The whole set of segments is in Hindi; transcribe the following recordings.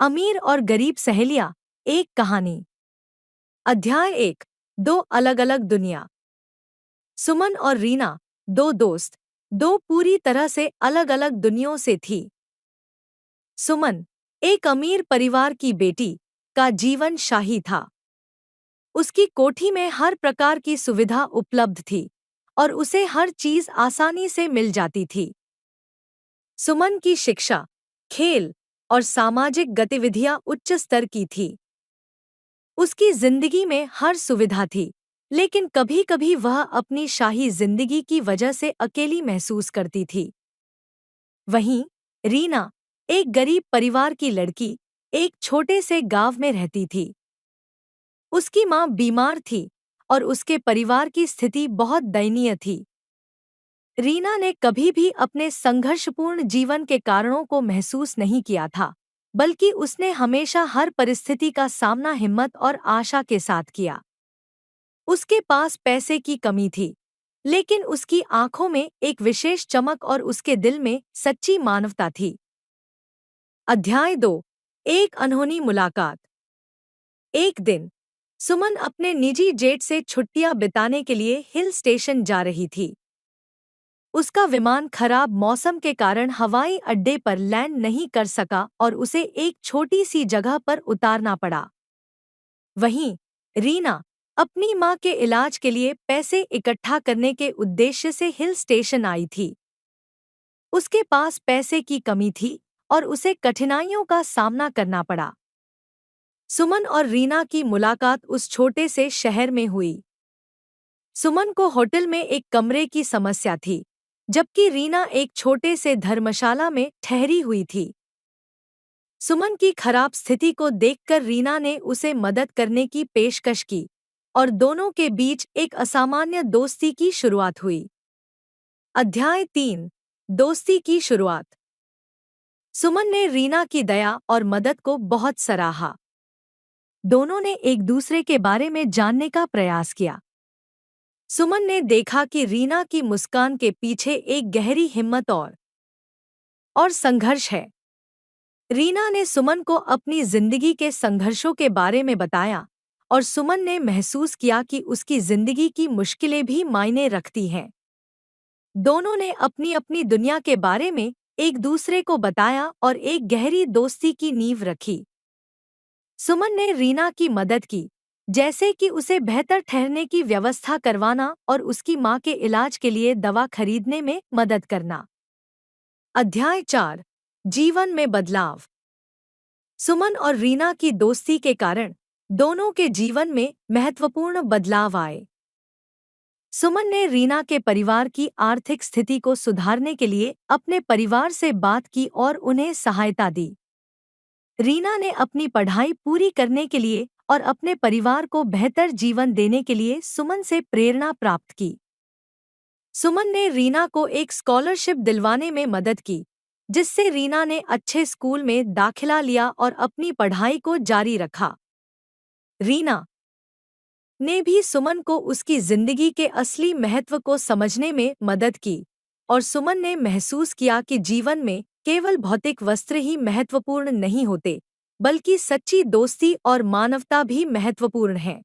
अमीर और गरीब सहेलियां, एक कहानी। अध्याय 1। दो अलग अलग दुनिया। सुमन और रीना, दो दोस्त, दो पूरी तरह से अलग अलग दुनियाओं से थी। सुमन, एक अमीर परिवार की बेटी, का जीवन शाही था। उसकी कोठी में हर प्रकार की सुविधा उपलब्ध थी और उसे हर चीज आसानी से मिल जाती थी। सुमन की शिक्षा, खेल और सामाजिक गतिविधियां उच्च स्तर की थी। उसकी जिंदगी में हर सुविधा थी, लेकिन कभी-कभी वह अपनी शाही जिंदगी की वजह से अकेली महसूस करती थी। वहीं रीना, एक गरीब परिवार की लड़की, एक छोटे से गांव में रहती थी। उसकी मां बीमार थी और उसके परिवार की स्थिति बहुत दयनीय थी। रीना ने कभी भी अपने संघर्षपूर्ण जीवन के कारणों को महसूस नहीं किया था, बल्कि उसने हमेशा हर परिस्थिति का सामना हिम्मत और आशा के साथ किया। उसके पास पैसे की कमी थी, लेकिन उसकी आंखों में एक विशेष चमक और उसके दिल में सच्ची मानवता थी। अध्याय 2। एक अनहोनी मुलाकात। एक दिन सुमन अपने निजी जेट से छुट्टियां बिताने के लिए हिल स्टेशन जा रही थी। उसका विमान खराब मौसम के कारण हवाई अड्डे पर लैंड नहीं कर सका और उसे एक छोटी सी जगह पर उतारना पड़ा। वहीं रीना अपनी मां के इलाज के लिए पैसे इकट्ठा करने के उद्देश्य से हिल स्टेशन आई थी। उसके पास पैसे की कमी थी और उसे कठिनाइयों का सामना करना पड़ा। सुमन और रीना की मुलाकात उस छोटे से शहर में हुई। सुमन को होटल में एक कमरे की समस्या थी, जबकि रीना एक छोटे से धर्मशाला में ठहरी हुई थी। सुमन की खराब स्थिति को देखकर रीना ने उसे मदद करने की पेशकश की और दोनों के बीच एक असामान्य दोस्ती की शुरुआत हुई। अध्याय 3। दोस्ती की शुरुआत। सुमन ने रीना की दया और मदद को बहुत सराहा। दोनों ने एक दूसरे के बारे में जानने का प्रयास किया। सुमन ने देखा कि रीना की मुस्कान के पीछे एक गहरी हिम्मत और संघर्ष है। रीना ने सुमन को अपनी जिंदगी के संघर्षों के बारे में बताया और सुमन ने महसूस किया कि उसकी जिंदगी की मुश्किलें भी मायने रखती हैं। दोनों ने अपनी अपनी दुनिया के बारे में एक दूसरे को बताया और एक गहरी दोस्ती की नींव रखी। सुमन ने रीना की मदद की, जैसे कि उसे बेहतर ठहरने की व्यवस्था करवाना और उसकी मां के इलाज के लिए दवा खरीदने में मदद करना। अध्याय 4। जीवन में बदलाव। सुमन और रीना की दोस्ती के कारण दोनों के जीवन में महत्वपूर्ण बदलाव आए। सुमन ने रीना के परिवार की आर्थिक स्थिति को सुधारने के लिए अपने परिवार से बात की और उन्हें सहायता दी। रीना ने अपनी पढ़ाई पूरी करने के लिए और अपने परिवार को बेहतर जीवन देने के लिए सुमन से प्रेरणा प्राप्त की। सुमन ने रीना को एक स्कॉलरशिप दिलवाने में मदद की, जिससे रीना ने अच्छे स्कूल में दाखिला लिया और अपनी पढ़ाई को जारी रखा। रीना ने भी सुमन को उसकी जिंदगी के असली महत्व को समझने में मदद की और सुमन ने महसूस किया कि जीवन में केवल भौतिक वस्त्र ही महत्वपूर्ण नहीं होते, बल्कि सच्ची दोस्ती और मानवता भी महत्वपूर्ण है।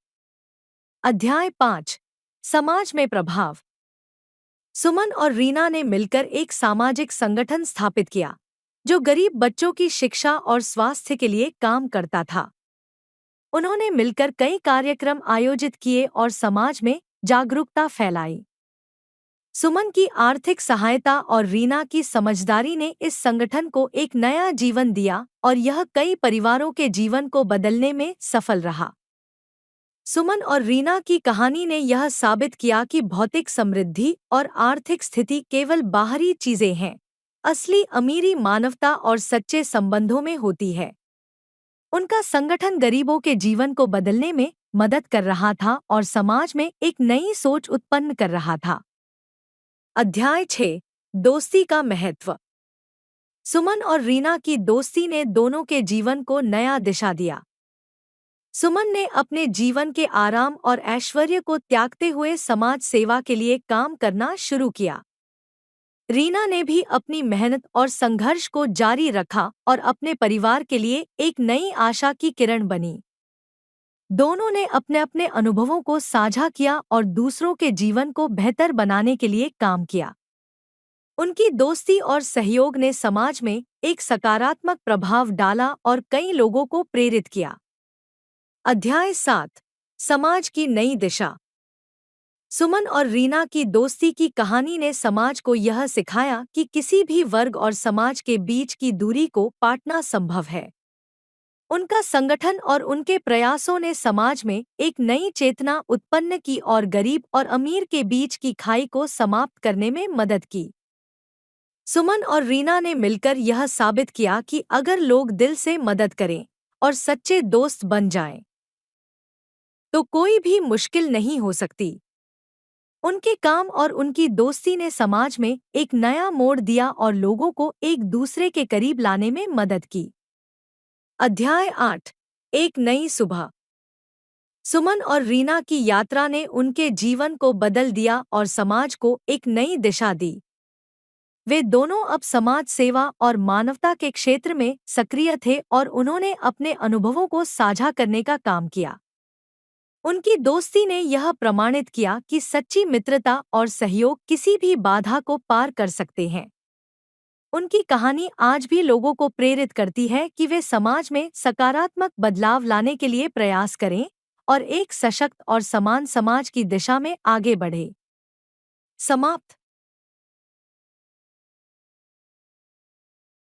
अध्याय 5। समाज में प्रभाव। सुमन और रीना ने मिलकर एक सामाजिक संगठन स्थापित किया, जो गरीब बच्चों की शिक्षा और स्वास्थ्य के लिए काम करता था। उन्होंने मिलकर कई कार्यक्रम आयोजित किए और समाज में जागरूकता फैलाई। सुमन की आर्थिक सहायता और रीना की समझदारी ने इस संगठन को एक नया जीवन दिया और यह कई परिवारों के जीवन को बदलने में सफल रहा। सुमन और रीना की कहानी ने यह साबित किया कि भौतिक समृद्धि और आर्थिक स्थिति केवल बाहरी चीजें हैं, असली अमीरी मानवता और सच्चे संबंधों में होती है। उनका संगठन गरीबों के जीवन को बदलने में मदद कर रहा था और समाज में एक नई सोच उत्पन्न कर रहा था। अध्याय 6। दोस्ती का महत्व। सुमन और रीना की दोस्ती ने दोनों के जीवन को नया दिशा दिया। सुमन ने अपने जीवन के आराम और ऐश्वर्य को त्यागते हुए समाज सेवा के लिए काम करना शुरू किया। रीना ने भी अपनी मेहनत और संघर्ष को जारी रखा और अपने परिवार के लिए एक नई आशा की किरण बनी। दोनों ने अपने अपने अनुभवों को साझा किया और दूसरों के जीवन को बेहतर बनाने के लिए काम किया। उनकी दोस्ती और सहयोग ने समाज में एक सकारात्मक प्रभाव डाला और कई लोगों को प्रेरित किया। अध्याय 7, समाज की नई दिशा। सुमन और रीना की दोस्ती की कहानी ने समाज को यह सिखाया कि किसी भी वर्ग और समाज के बीच की दूरी को पाटना संभव है। उनका संगठन और उनके प्रयासों ने समाज में एक नई चेतना उत्पन्न की और गरीब और अमीर के बीच की खाई को समाप्त करने में मदद की। सुमन और रीना ने मिलकर यह साबित किया कि अगर लोग दिल से मदद करें और सच्चे दोस्त बन जाएं, तो कोई भी मुश्किल नहीं हो सकती। उनके काम और उनकी दोस्ती ने समाज में एक नया मोड़ दिया और लोगों को एक दूसरे के करीब लाने में मदद की। अध्याय 8, एक नई सुबह। सुमन और रीना की यात्रा ने उनके जीवन को बदल दिया और समाज को एक नई दिशा दी। वे दोनों अब समाज सेवा और मानवता के क्षेत्र में सक्रिय थे और उन्होंने अपने अनुभवों को साझा करने का काम किया। उनकी दोस्ती ने यह प्रमाणित किया कि सच्ची मित्रता और सहयोग किसी भी बाधा को पार कर सकते हैं। उनकी कहानी आज भी लोगों को प्रेरित करती है कि वे समाज में सकारात्मक बदलाव लाने के लिए प्रयास करें और एक सशक्त और समान समाज की दिशा में आगे बढ़ें। समाप्त।